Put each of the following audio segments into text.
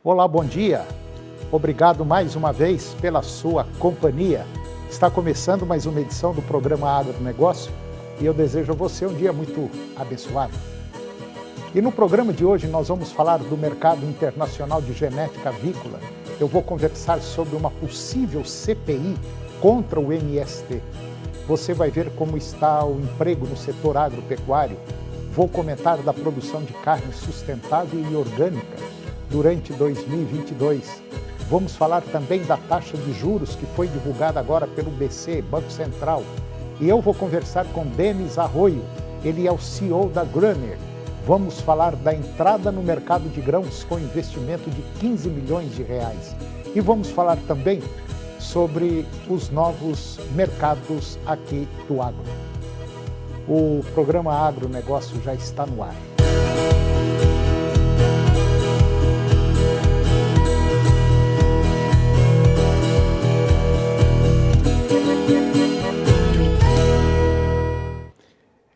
Olá, bom dia. Obrigado mais uma vez pela sua companhia. Está começando mais uma edição do programa Agronegócio e eu desejo a você um dia muito abençoado. E no programa de hoje nós vamos falar do mercado internacional de genética avícola. Eu vou conversar sobre uma possível CPI contra o MST. Você vai ver como está o emprego no setor agropecuário. Vou comentar da produção de carne sustentável e orgânica durante 2022. Vamos falar também da taxa de juros que foi divulgada agora pelo BC, Banco Central. E eu vou conversar com Denis Arroio, ele é o CEO da Gröner. Vamos falar da entrada no mercado de grãos com investimento de 15 milhões de reais. E vamos falar também sobre os novos mercados aqui do agro. O programa Agronegócio já está no ar.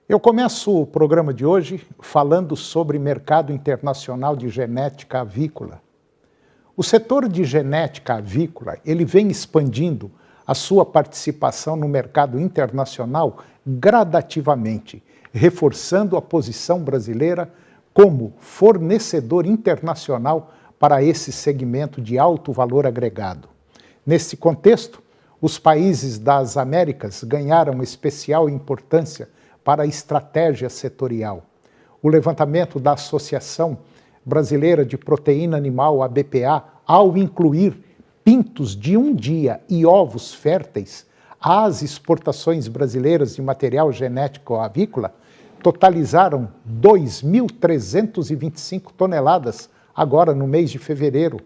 Eu começo o programa de hoje falando sobre mercado internacional de genética avícola. O setor de genética avícola, ele vem expandindo a sua participação no mercado internacional gradativamente, reforçando a posição brasileira como fornecedor internacional para esse segmento de alto valor agregado. Nesse contexto, os países das Américas ganharam especial importância para a estratégia setorial. O levantamento da Associação Brasileira de Proteína Animal, a BPA, ao incluir pintos de um dia e ovos férteis, as exportações brasileiras de material genético avícola totalizaram 2.325 toneladas agora no mês de fevereiro.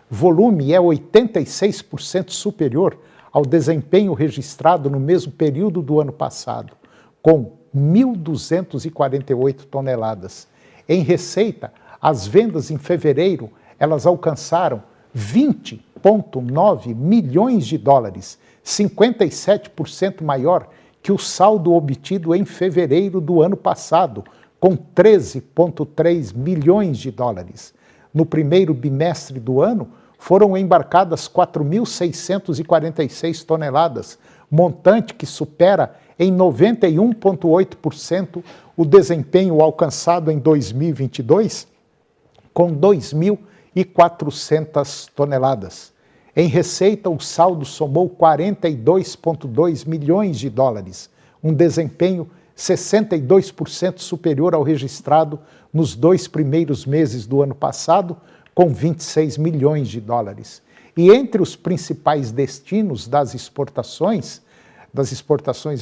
Volume é 86% superior ao desempenho registrado no mesmo período do ano passado, com 1.248 toneladas. Em receita, as vendas em fevereiro, elas alcançaram 20,9 milhões de dólares, 57% maior que o saldo obtido em fevereiro do ano passado, com 13,3 milhões de dólares. No primeiro bimestre do ano, foram embarcadas 4.646 toneladas, montante que supera em 91,8% o desempenho alcançado em 2022, com 2.400 toneladas. Em receita, o saldo somou 42,2 milhões de dólares, um desempenho 62% superior ao registrado nos 2 primeiros meses do ano passado, com 26 milhões de dólares. E entre os principais destinos das exportações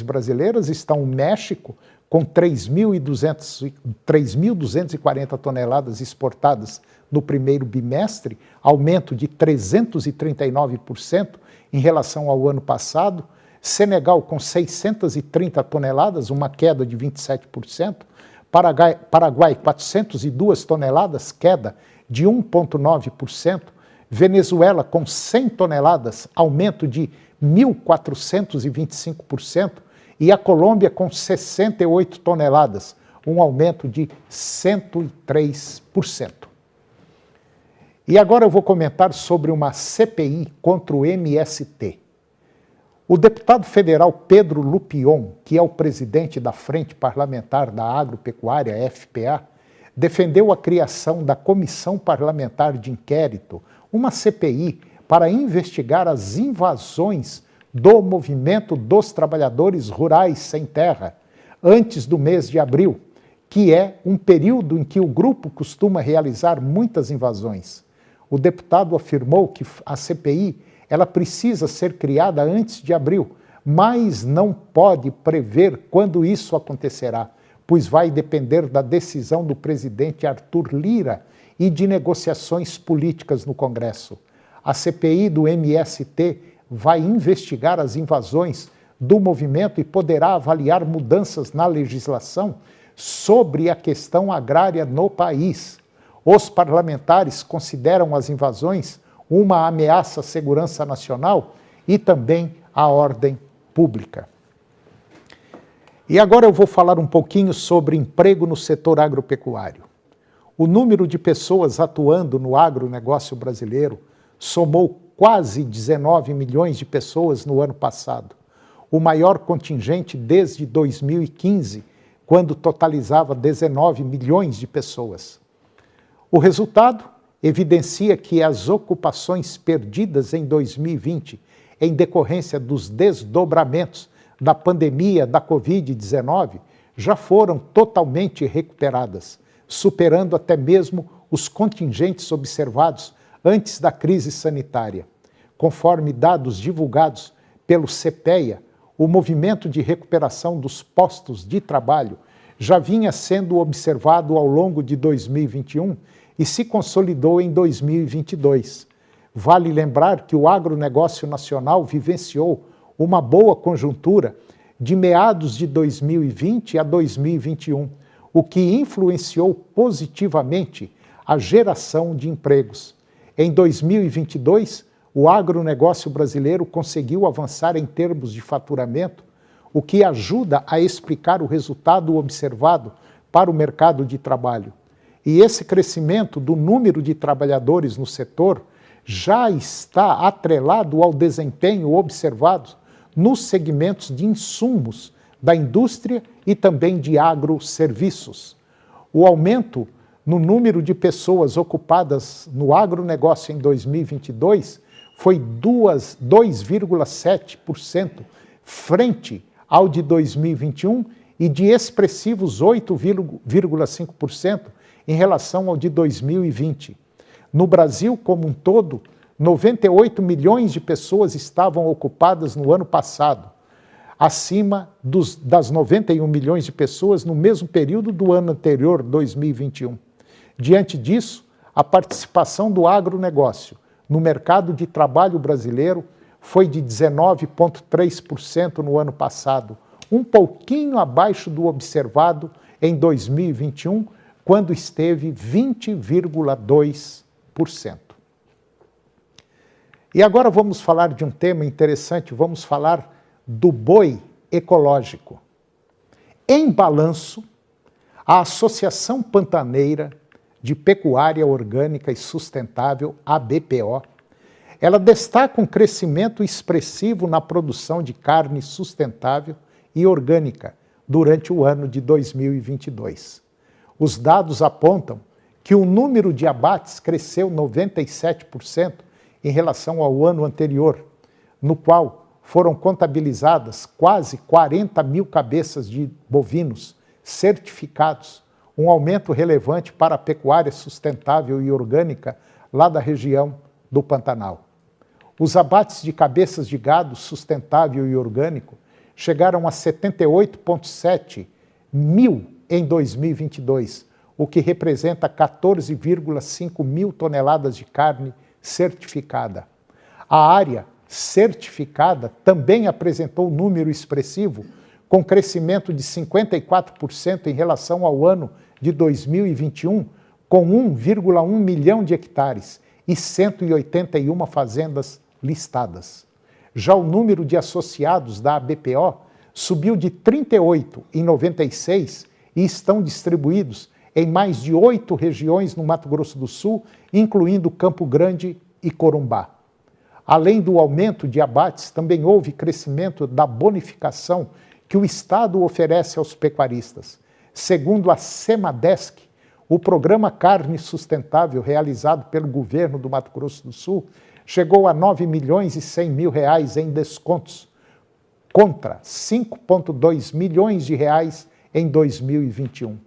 brasileiras estão o México, com 3.240 toneladas exportadas no primeiro bimestre, aumento de 339% em relação ao ano passado. Senegal, com 630 toneladas, uma queda de 27%. Paraguai, 402 toneladas, queda de 1,9%. Venezuela, com 100 toneladas, aumento de 1.425%, e a Colômbia com 68 toneladas, um aumento de 103%. E agora eu vou comentar sobre uma CPI contra o MST. O deputado federal Pedro Lupion, que é o presidente da Frente Parlamentar da Agropecuária, FPA, defendeu a criação da Comissão Parlamentar de Inquérito, uma CPI, para investigar as invasões do Movimento dos Trabalhadores Rurais Sem Terra, antes do mês de abril, que é um período em que o grupo costuma realizar muitas invasões. O deputado afirmou que a CPI ela precisa ser criada antes de abril, mas não pode prever quando isso acontecerá, pois vai depender da decisão do presidente Arthur Lira e de negociações políticas no Congresso. A CPI do MST vai investigar as invasões do movimento e poderá avaliar mudanças na legislação sobre a questão agrária no país. Os parlamentares consideram as invasões uma ameaça à segurança nacional e também à ordem pública. E agora eu vou falar um pouquinho sobre emprego no setor agropecuário. o número de pessoas atuando no agronegócio brasileiro somou quase 19 milhões de pessoas no ano passado, o maior contingente desde 2015, quando totalizava 19 milhões de pessoas. O resultado evidencia que as ocupações perdidas em 2020, em decorrência dos desdobramentos da pandemia da Covid-19, já foram totalmente recuperadas, superando até mesmo os contingentes observados antes da crise sanitária. Conforme dados divulgados pelo CPEA, o movimento de recuperação dos postos de trabalho já vinha sendo observado ao longo de 2021 e se consolidou em 2022. Vale lembrar que o agronegócio nacional vivenciou uma boa conjuntura de meados de 2020 a 2021, o que influenciou positivamente a geração de empregos. Em 2022, o agronegócio brasileiro conseguiu avançar em termos de faturamento, o que ajuda a explicar o resultado observado para o mercado de trabalho. E esse crescimento do número de trabalhadores no setor já está atrelado ao desempenho observado nos segmentos de insumos da indústria e também de agroserviços. O aumento no número de pessoas ocupadas no agronegócio em 2022 foi 2,7% frente ao de 2021 e de expressivos 8,5% em relação ao de 2020. No Brasil como um todo, 98 milhões de pessoas estavam ocupadas no ano passado, acima das 91 milhões de pessoas no mesmo período do ano anterior, 2021. Diante disso, a participação do agronegócio no mercado de trabalho brasileiro foi de 19,3% no ano passado, um pouquinho abaixo do observado em 2021, quando esteve 20,2%. E agora vamos falar de um tema interessante, vamos falar do boi ecológico. Em balanço, a Associação Pantaneira de Pecuária Orgânica e Sustentável, ABPO, ela destaca um crescimento expressivo na produção de carne sustentável e orgânica durante o ano de 2022. Os dados apontam que o número de abates cresceu 97% em relação ao ano anterior, no qual foram contabilizadas quase 40 mil cabeças de bovinos certificados, um aumento relevante para a pecuária sustentável e orgânica lá da região do Pantanal. Os abates de cabeças de gado sustentável e orgânico chegaram a 78,7 mil em 2022, o que representa 14,5 mil toneladas de carne certificada. A área certificada também apresentou um número expressivo, com crescimento de 54% em relação ao ano de 2021, com 1,1 milhão de hectares e 181 fazendas listadas. Já o número de associados da ABPO subiu de 38 em 96 e estão distribuídos em mais de 8 regiões no Mato Grosso do Sul, incluindo Campo Grande e Corumbá. Além do aumento de abates, também houve crescimento da bonificação que o Estado oferece aos pecuaristas. Segundo a Semadesc, o programa Carne Sustentável realizado pelo governo do Mato Grosso do Sul chegou a 9 milhões e 100 mil reais em descontos, contra 5,2 milhões de reais em 2021.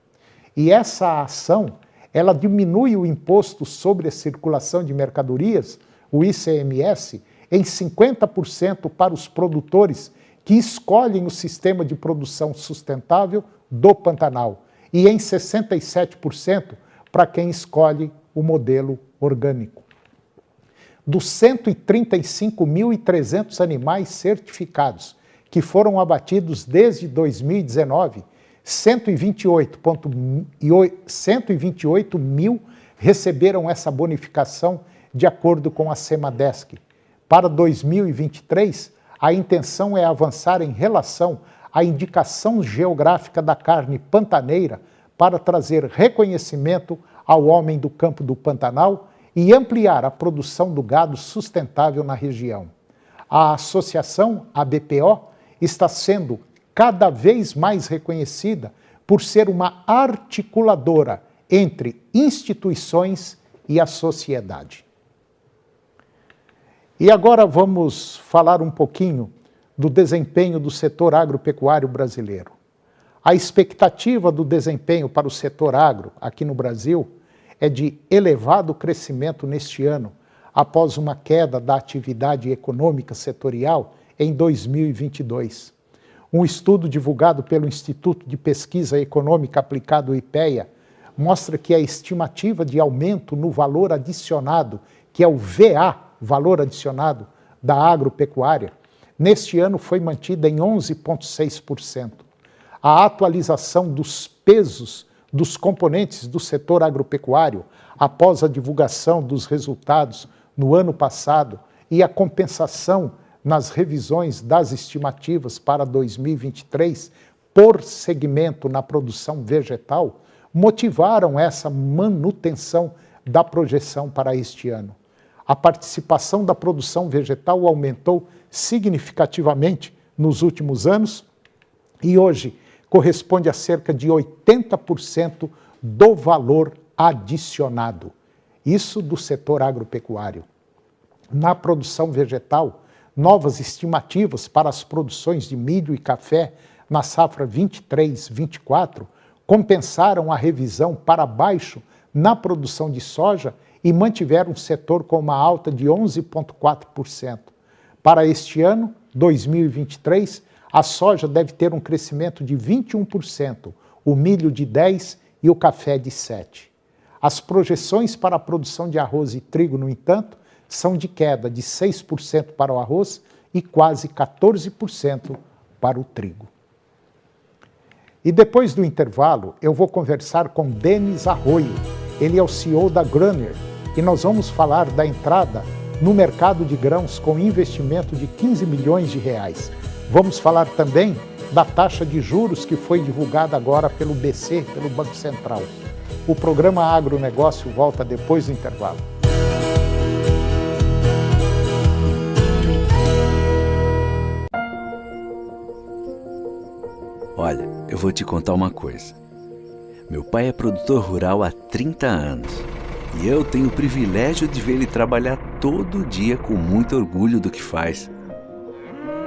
E essa ação, ela diminui o imposto sobre a circulação de mercadorias, o ICMS, em 50% para os produtores que escolhem o sistema de produção sustentável do Pantanal e em 67% para quem escolhe o modelo orgânico. Dos 135.300 animais certificados que foram abatidos desde 2019, 128 mil receberam essa bonificação de acordo com a Semadesc. Para 2023, a intenção é avançar em relação à indicação geográfica da carne pantaneira para trazer reconhecimento ao homem do campo do Pantanal e ampliar a produção do gado sustentável na região. A associação, a BPO, está sendo cada vez mais reconhecida por ser uma articuladora entre instituições e a sociedade. E agora vamos falar um pouquinho do desempenho do setor agropecuário brasileiro. A expectativa do desempenho para o setor agro aqui no Brasil é de elevado crescimento neste ano, após uma queda da atividade econômica setorial em 2022. Um estudo divulgado pelo Instituto de Pesquisa Econômica Aplicada, o IPEA, mostra que a estimativa de aumento no valor adicionado, que é o VA, valor adicionado da agropecuária, neste ano foi mantida em 11,6%. A atualização dos pesos dos componentes do setor agropecuário após a divulgação dos resultados no ano passado e a compensação nas revisões das estimativas para 2023 por segmento na produção vegetal motivaram essa manutenção da projeção para este ano. A participação da produção vegetal aumentou significativamente nos últimos anos e hoje corresponde a cerca de 80% do valor adicionado. Isso do setor agropecuário. Na produção vegetal, novas estimativas para as produções de milho e café na safra 23-24 compensaram a revisão para baixo na produção de soja e mantiveram o setor com uma alta de 11,4%. Para este ano, 2023, a soja deve ter um crescimento de 21%, o milho de 10% e o café de 7%. As projeções para a produção de arroz e trigo, no entanto, são de queda de 6% para o arroz e quase 14% para o trigo. E depois do intervalo, eu vou conversar com Denis Arroio. Ele é o CEO da Gröner e nós vamos falar da entrada no mercado de grãos com investimento de 15 milhões de reais. Vamos falar também da taxa de juros que foi divulgada agora pelo BC, pelo Banco Central. O programa Agronegócio volta depois do intervalo. Olha, eu vou te contar uma coisa. Meu pai é produtor rural há 30 anos e eu tenho o privilégio de ver ele trabalhar todo dia com muito orgulho do que faz.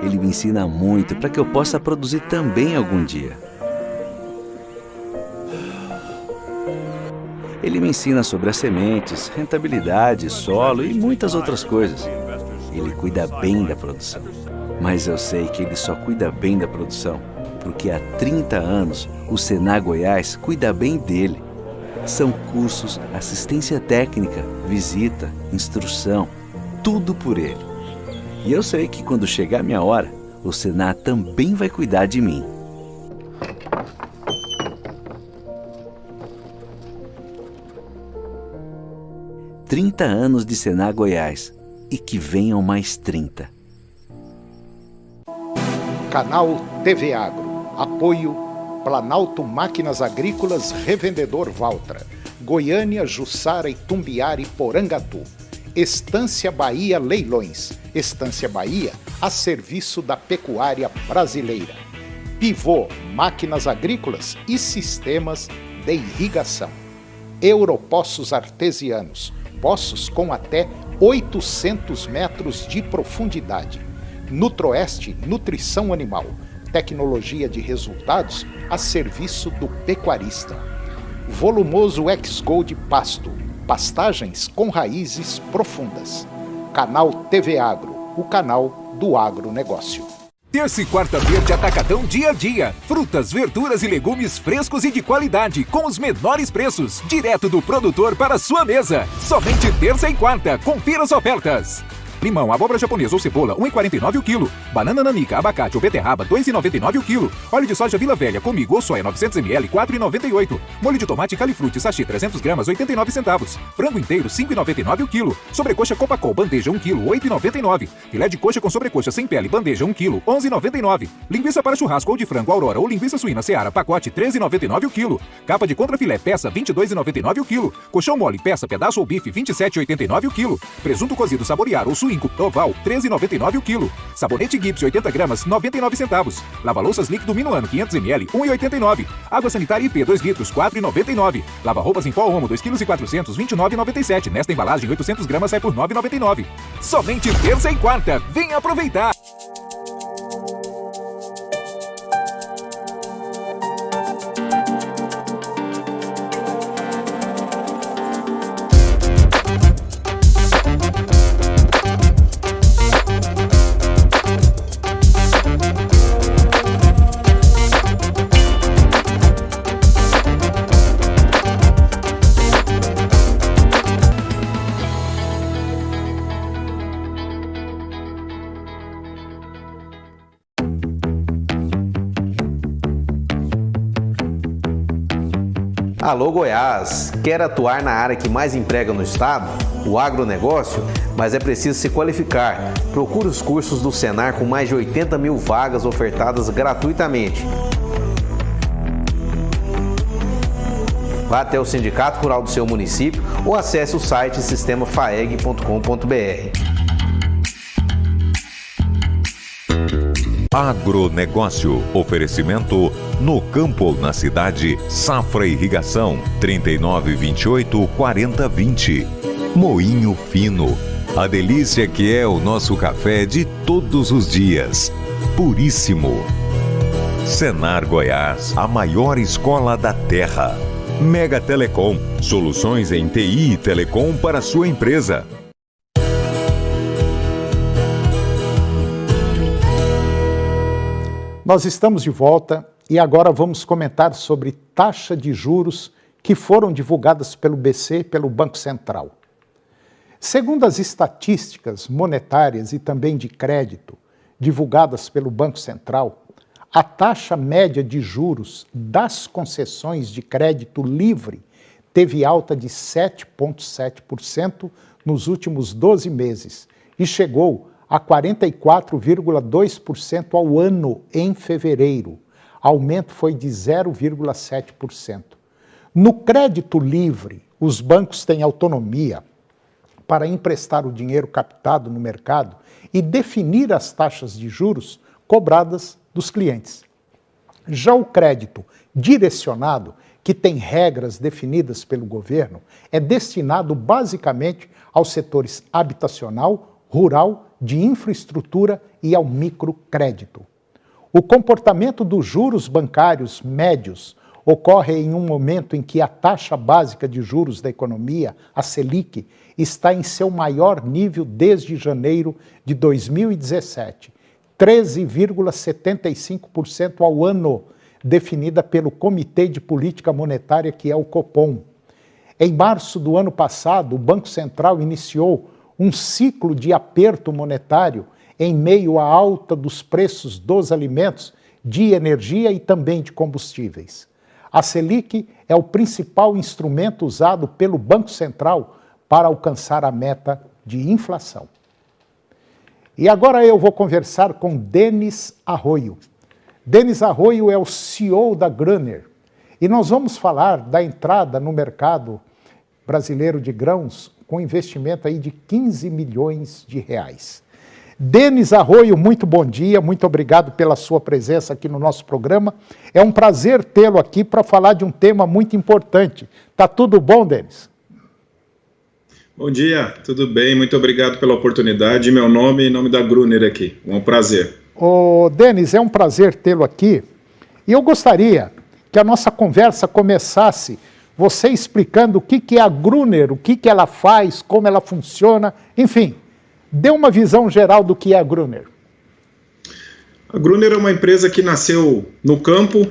Ele me ensina muito para que eu possa produzir também algum dia. Ele me ensina sobre as sementes, rentabilidade, solo e muitas outras coisas. Ele cuida bem da produção. Mas eu sei que ele só cuida bem da produção porque há 30 anos o Senar Goiás cuida bem dele. São cursos, assistência técnica, visita, instrução, tudo por ele. E eu sei que quando chegar a minha hora, o Senar também vai cuidar de mim. "30 anos de Senar Goiás e que venham mais 30. Canal TV Agro. Apoio Planalto Máquinas Agrícolas Revendedor Valtra. Goiânia, Jussara, Itumbiara e Porangatu. Estância Bahia Leilões. Estância Bahia a serviço da pecuária brasileira. Pivô Máquinas Agrícolas e Sistemas de Irrigação. Europoços Artesianos. Poços com até 800 metros de profundidade. Nutroeste Nutrição Animal. Tecnologia de resultados a serviço do pecuarista. Volumoso X-Gold Pasto. Pastagens com raízes profundas. Canal TV Agro, o canal do agronegócio. Terça e quarta-feira de atacadão dia a dia. Frutas, verduras e legumes frescos e de qualidade, com os menores preços. Direto do produtor para a sua mesa. Somente terça e quarta. Confira as ofertas. Limão, abóbora japonesa ou cebola, 1,49 o quilo. Banana nanica, abacate ou beterraba, 2,99 o quilo. Óleo de soja Vila Velha, comigo ou soia, 900 ml, 4,98. Molho de tomate Califruti, sachê, 300 gramas, 89 centavos. Frango inteiro, 5,99 o quilo. Sobrecoxa Copacol, bandeja, 1 quilo, 8,99. Filé de coxa com sobrecoxa sem pele, bandeja, 1 quilo, 11,99. Linguiça para churrasco ou de frango Aurora ou linguiça suína Seara, pacote, 13,99 o quilo. Capa de contrafilé, peça, 22,99 o quilo. Colchão mole, peça, pedaço ou bife, 27,89 o quilo. Presunto cozido saborear ou suíno oval, 13,99 o quilo. Sabonete Gibbs, 80 gramas, 99 centavos. Lava-louças líquido Minuano, 500 ml, 1,89. Água sanitária IP, 2 litros, 4,99. Lava-roupas em pó Omo, 2,4 kg, 29,97. Nesta embalagem, 800 gramas sai por 9,99. Somente terça e quarta. Venha aproveitar! Alô Goiás, quer atuar na área que mais emprega no estado? O agronegócio? Mas é preciso se qualificar. Procure os cursos do Senar com mais de 80 mil vagas ofertadas gratuitamente. Vá até o Sindicato Rural do seu município ou acesse o site sistemafaeg.com.br. Agronegócio. Oferecimento no campo ou na cidade. Safra Irrigação 3928 4020. Moinho Fino. A delícia que é o nosso café de todos os dias. Puríssimo. Senar Goiás, a maior escola da terra. Mega Telecom. Soluções em TI e Telecom para sua empresa. Nós estamos de volta e agora vamos comentar sobre taxa de juros que foram divulgadas pelo BC e pelo Banco Central. Segundo as estatísticas monetárias e também de crédito divulgadas pelo Banco Central, a taxa média de juros das concessões de crédito livre teve alta de 7,7% nos últimos 12 meses e chegou a 44,2% ao ano em fevereiro. Aumento foi de 0,7%. No crédito livre, os bancos têm autonomia para emprestar o dinheiro captado no mercado e definir as taxas de juros cobradas dos clientes. Já o crédito direcionado, que tem regras definidas pelo governo, é destinado basicamente aos setores habitacional, rural, de infraestrutura e ao microcrédito. O comportamento dos juros bancários médios ocorre em um momento em que a taxa básica de juros da economia, a Selic, está em seu maior nível desde janeiro de 2017, 13,75% ao ano, definida pelo Comitê de Política Monetária, que é o Copom. Em março do ano passado, o Banco Central iniciou um ciclo de aperto monetário em meio à alta dos preços dos alimentos, de energia e também de combustíveis. A Selic é o principal instrumento usado pelo Banco Central para alcançar a meta de inflação. E agora eu vou conversar com Denis Arroio. Denis Arroio é o CEO da Gruner e nós vamos falar da entrada no mercado brasileiro de grãos com investimento aí de 15 milhões de reais. Denis Arroio, muito bom dia, muito obrigado pela sua presença aqui no nosso programa. É um prazer tê-lo aqui para falar de um tema muito importante. Tá tudo bom, Denis? Bom dia, tudo bem, muito obrigado pela oportunidade. Meu nome e nome da Gruner aqui, um prazer. Ô, Denis, é um prazer tê-lo aqui e eu gostaria que a nossa conversa começasse você explicando o que é a Gruner, o que ela faz, como ela funciona, enfim, dê uma visão geral do que é a Gruner. A Gruner é uma empresa que nasceu no campo,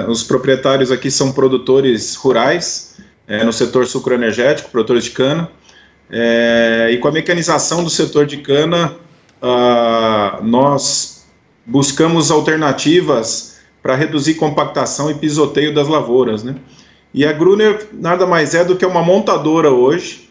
os proprietários aqui são produtores rurais, no setor sucroenergético, produtores de cana, E com a mecanização do setor de cana, nós buscamos alternativas para reduzir compactação e pisoteio das lavouras, né? E a Gruner nada mais é do que uma montadora hoje,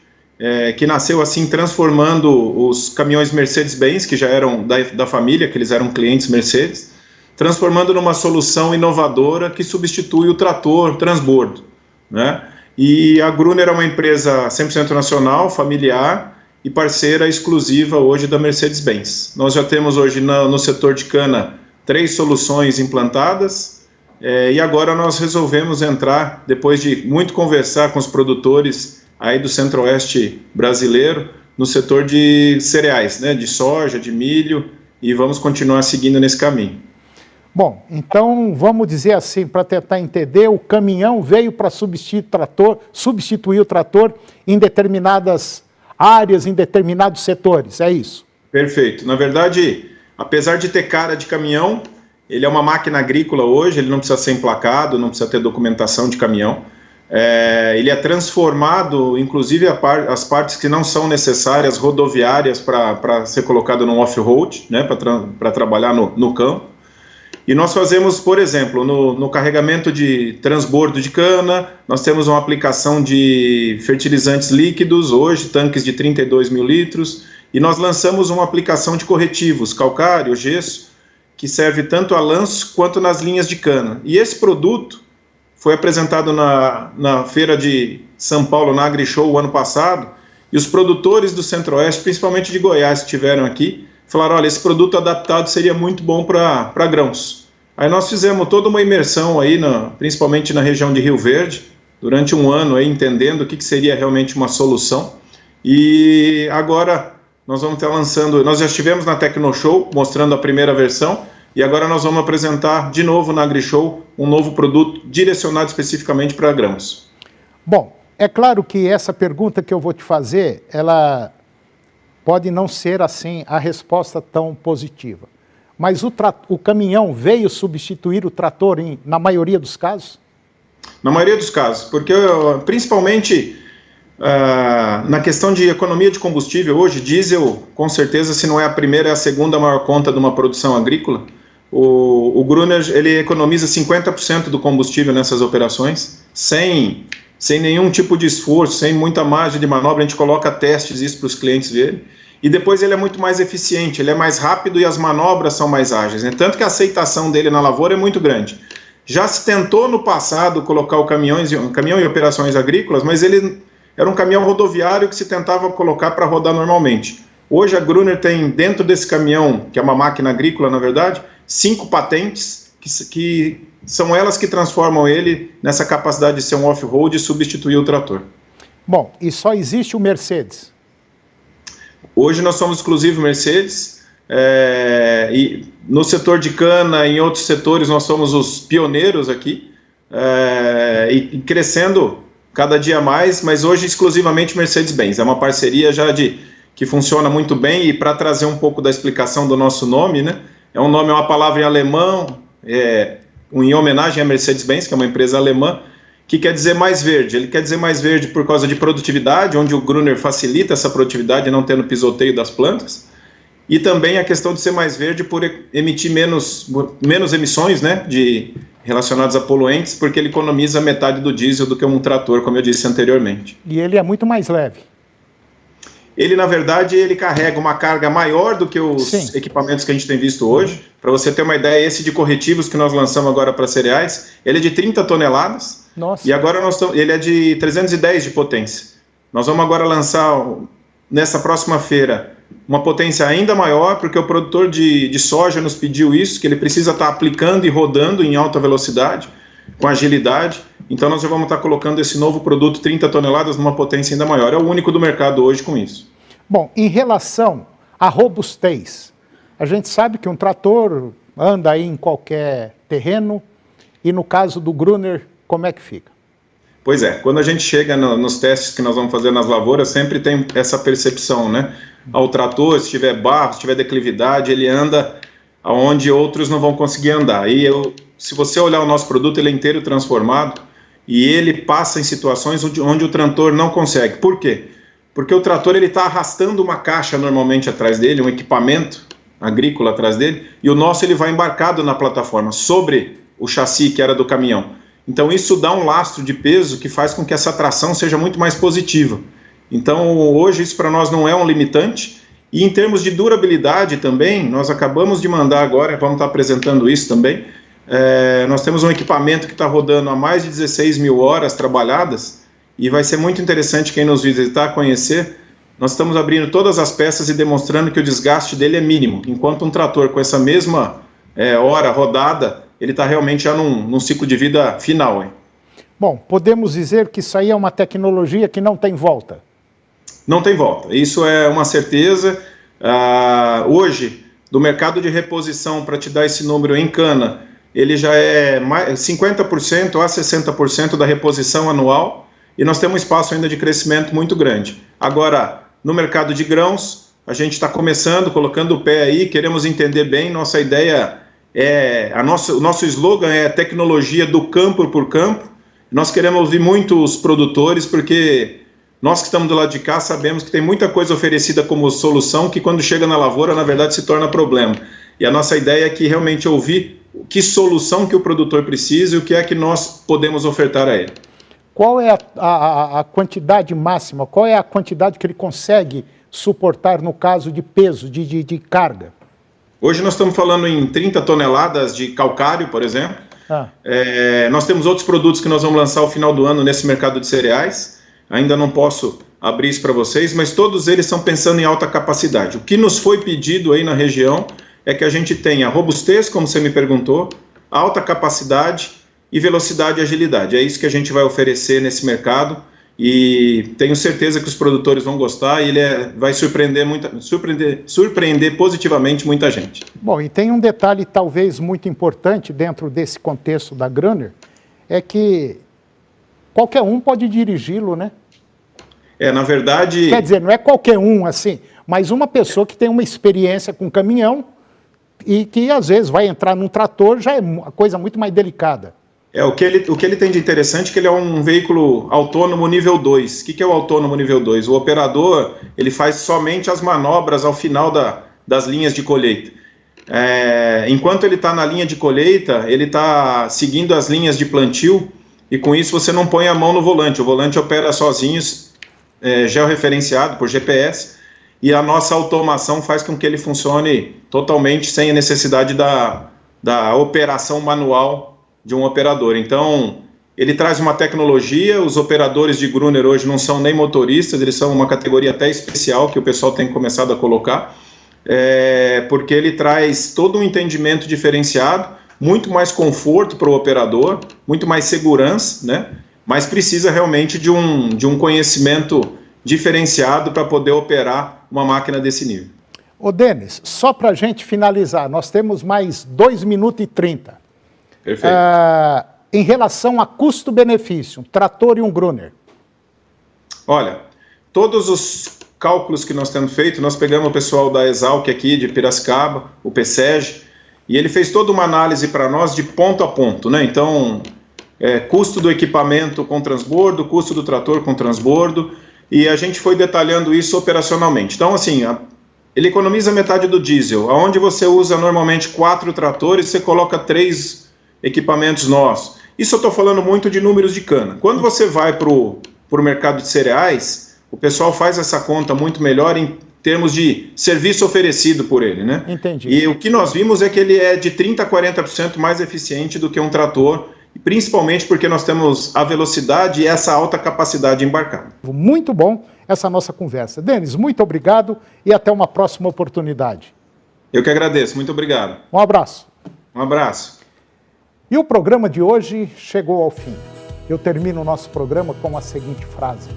que nasceu assim transformando os caminhões Mercedes-Benz, que já eram da família, que eles eram clientes Mercedes, transformando numa solução inovadora que substitui o trator transbordo, né? E a Gruner é uma empresa 100% nacional, familiar e parceira exclusiva hoje da Mercedes-Benz. Nós já temos hoje no setor de cana 3 soluções implantadas, e agora nós resolvemos entrar, depois de muito conversar com os produtores aí do centro-oeste brasileiro, no setor de cereais, né, de soja, de milho, e vamos continuar seguindo nesse caminho. Bom, então vamos dizer assim, para tentar entender, o caminhão veio para substituir o trator em determinadas áreas, em determinados setores, é isso? Perfeito. Na verdade, apesar de ter cara de caminhão, ele é uma máquina agrícola hoje, ele não precisa ser emplacado, não precisa ter documentação de caminhão. Ele é transformado, inclusive as partes que não são necessárias, rodoviárias, para ser colocado no off-road, né, para trabalhar no campo. E nós fazemos, por exemplo, no carregamento de transbordo de cana, nós temos uma aplicação de fertilizantes líquidos, hoje tanques de 32 mil litros, e nós lançamos uma aplicação de corretivos, calcário, gesso, que serve tanto a lanço quanto nas linhas de cana. E esse produto foi apresentado na feira de São Paulo, na AgriShow, o ano passado, e os produtores do Centro-Oeste, principalmente de Goiás, que estiveram aqui, falaram, olha, esse produto adaptado seria muito bom para grãos. Aí nós fizemos toda uma imersão aí, principalmente na região de Rio Verde, durante um ano aí, entendendo o que seria realmente uma solução. E agora nós vamos estar lançando, nós já estivemos na Tecnoshow mostrando a primeira versão, e agora nós vamos apresentar de novo na AgriShow um novo produto direcionado especificamente para grãos. Bom, é claro que essa pergunta que eu vou te fazer, ela pode não ser assim a resposta tão positiva. Mas o caminhão veio substituir o trator na maioria dos casos? Na maioria dos casos, porque principalmente na questão de economia de combustível, hoje diesel, com certeza, se não é a primeira, é a segunda maior conta de uma produção agrícola. O Gruner, ele economiza 50% do combustível nessas operações, sem nenhum tipo de esforço, sem muita margem de manobra. A gente coloca testes isso para os clientes verem. E depois ele é muito mais eficiente, ele é mais rápido e as manobras são mais ágeis, né? Tanto que a aceitação dele na lavoura é muito grande. Já se tentou no passado colocar o caminhão em operações agrícolas, mas ele era um caminhão rodoviário que se tentava colocar para rodar normalmente. Hoje a Gruner tem dentro desse caminhão, que é uma máquina agrícola na verdade, 5 patentes, que são elas que transformam ele nessa capacidade de ser um off-road e substituir o trator. Bom, e só existe o Mercedes? Hoje nós somos exclusivo Mercedes, e no setor de cana, em outros setores, nós somos os pioneiros aqui, e crescendo cada dia mais, mas hoje exclusivamente Mercedes-Benz. É uma parceria já que funciona muito bem, e para trazer um pouco da explicação do nosso nome, né? É uma palavra em alemão, em homenagem a Mercedes-Benz, que é uma empresa alemã, que quer dizer mais verde. Ele quer dizer mais verde por causa de produtividade, onde o Gruner facilita essa produtividade, não tendo pisoteio das plantas, e também a questão de ser mais verde por emitir menos emissões, né, relacionadas a poluentes, porque ele economiza metade do diesel do que um trator, como eu disse anteriormente. E ele é muito mais leve. Ele, na verdade, ele carrega uma carga maior do que os equipamentos que a gente tem visto hoje. Para você ter uma ideia, esse de corretivos que nós lançamos agora para cereais, ele é de 30 toneladas. Nossa. E agora ele é de 310 de potência. Nós vamos agora lançar, nessa próxima feira, uma potência ainda maior, porque o produtor de soja nos pediu isso, que ele precisa estar aplicando e rodando em alta velocidade, com agilidade. Então nós já vamos estar colocando esse novo produto, 30 toneladas, numa potência ainda maior. É o único do mercado hoje com isso. Bom, em relação à robustez, a gente sabe que um trator anda aí em qualquer terreno, e no caso do Gruner, como é que fica? Pois é, quando a gente chega nos testes que nós vamos fazer nas lavouras, sempre tem essa percepção, né? Ao trator, se tiver barro, se tiver declividade, ele anda onde outros não vão conseguir andar. E se você olhar o nosso produto, ele é inteiro transformado, e ele passa em situações onde o trator não consegue. Por quê? Porque o trator ele está arrastando uma caixa normalmente atrás dele, um equipamento agrícola atrás dele, e o nosso ele vai embarcado na plataforma, sobre o chassi que era do caminhão. Então isso dá um lastro de peso que faz com que essa tração seja muito mais positiva. Então hoje isso para nós não é um limitante. E em termos de durabilidade também, nós acabamos de mandar agora, vamos estar apresentando isso também, nós temos um equipamento que está rodando há mais de 16 mil horas trabalhadas, e vai ser muito interessante quem nos visitar conhecer. Nós estamos abrindo todas as peças e demonstrando que o desgaste dele é mínimo, enquanto um trator com essa mesma hora rodada, ele está realmente já num ciclo de vida final. Hein? Bom, podemos dizer que isso aí é uma tecnologia que não tem volta. Não tem volta, isso é uma certeza. Hoje, do mercado de reposição, para te dar esse número em cana, ele já é 50% a 60% da reposição anual, e nós temos um espaço ainda de crescimento muito grande. Agora, no mercado de grãos, a gente está começando, colocando o pé aí, queremos entender bem, nossa ideia o nosso slogan é tecnologia do campo por campo. Nós queremos ouvir muito os produtores, porque nós que estamos do lado de cá sabemos que tem muita coisa oferecida como solução que quando chega na lavoura, na verdade, se torna problema. E a nossa ideia é que realmente ouvir que solução que o produtor precisa e o que é que nós podemos ofertar a ele. Qual é a quantidade máxima, qual é a quantidade que ele consegue suportar no caso de peso, de carga? Hoje nós estamos falando em 30 toneladas de calcário, por exemplo. Nós temos outros produtos que nós vamos lançar ao final do ano nesse mercado de cereais. Ainda não posso abrir isso para vocês, mas todos eles estão pensando em alta capacidade. O que nos foi pedido aí na região é que a gente tenha robustez, como você me perguntou, alta capacidade e velocidade e agilidade. É isso que a gente vai oferecer nesse mercado, e tenho certeza que os produtores vão gostar, e ele vai surpreender positivamente muita gente. Bom, e tem um detalhe talvez muito importante dentro desse contexto da Grunner, é que qualquer um pode dirigi-lo, né? Na verdade... Quer dizer, não é qualquer um, assim, mas uma pessoa que tem uma experiência com caminhão e que às vezes vai entrar num trator, já é uma coisa muito mais delicada. O que ele tem de interessante é que ele é um veículo autônomo nível 2. O que é o autônomo nível 2? O operador ele faz somente as manobras ao final das linhas de colheita. Enquanto ele está na linha de colheita, ele está seguindo as linhas de plantio, e com isso você não põe a mão no volante. O volante opera sozinho, georreferenciado por GPS, e a nossa automação faz com que ele funcione totalmente sem a necessidade da operação manual de um operador. Então, ele traz uma tecnologia. Os operadores de Grunner hoje não são nem motoristas, eles são uma categoria até especial que o pessoal tem começado a colocar, porque ele traz todo um entendimento diferenciado, muito mais conforto para o operador, muito mais segurança, né? Mas precisa realmente de um conhecimento diferenciado para poder operar uma máquina desse nível. Ô Denis, só para a gente finalizar, nós temos mais 2 minutos e 30. Perfeito. Em relação a custo-benefício, um trator e um Grunner. Olha, todos os cálculos que nós temos feito, nós pegamos o pessoal da Exalc aqui de Piracicaba, o PSEG, e ele fez toda uma análise para nós de ponto a ponto, né? Então, custo do equipamento com transbordo, custo do trator com transbordo, e a gente foi detalhando isso operacionalmente. Então, assim, ele economiza metade do diesel. Aonde você usa normalmente 4 tratores, você coloca 3 equipamentos nossos. Isso eu estou falando muito de números de cana. Quando você vai para o mercado de cereais, o pessoal faz essa conta muito melhor em termos de serviço oferecido por ele, né? Entendi. E o que nós vimos é que ele é de 30% a 40% mais eficiente do que um trator, principalmente porque nós temos a velocidade e essa alta capacidade embarcada. Muito bom essa nossa conversa. Denis, muito obrigado e até uma próxima oportunidade. Eu que agradeço, muito obrigado. Um abraço. Um abraço. E o programa de hoje chegou ao fim. Eu termino o nosso programa com a seguinte frase: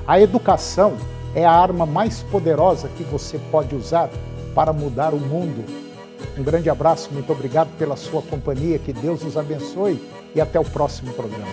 a educação é a arma mais poderosa que você pode usar para mudar o mundo. Um grande abraço, muito obrigado pela sua companhia, que Deus nos abençoe e até o próximo programa.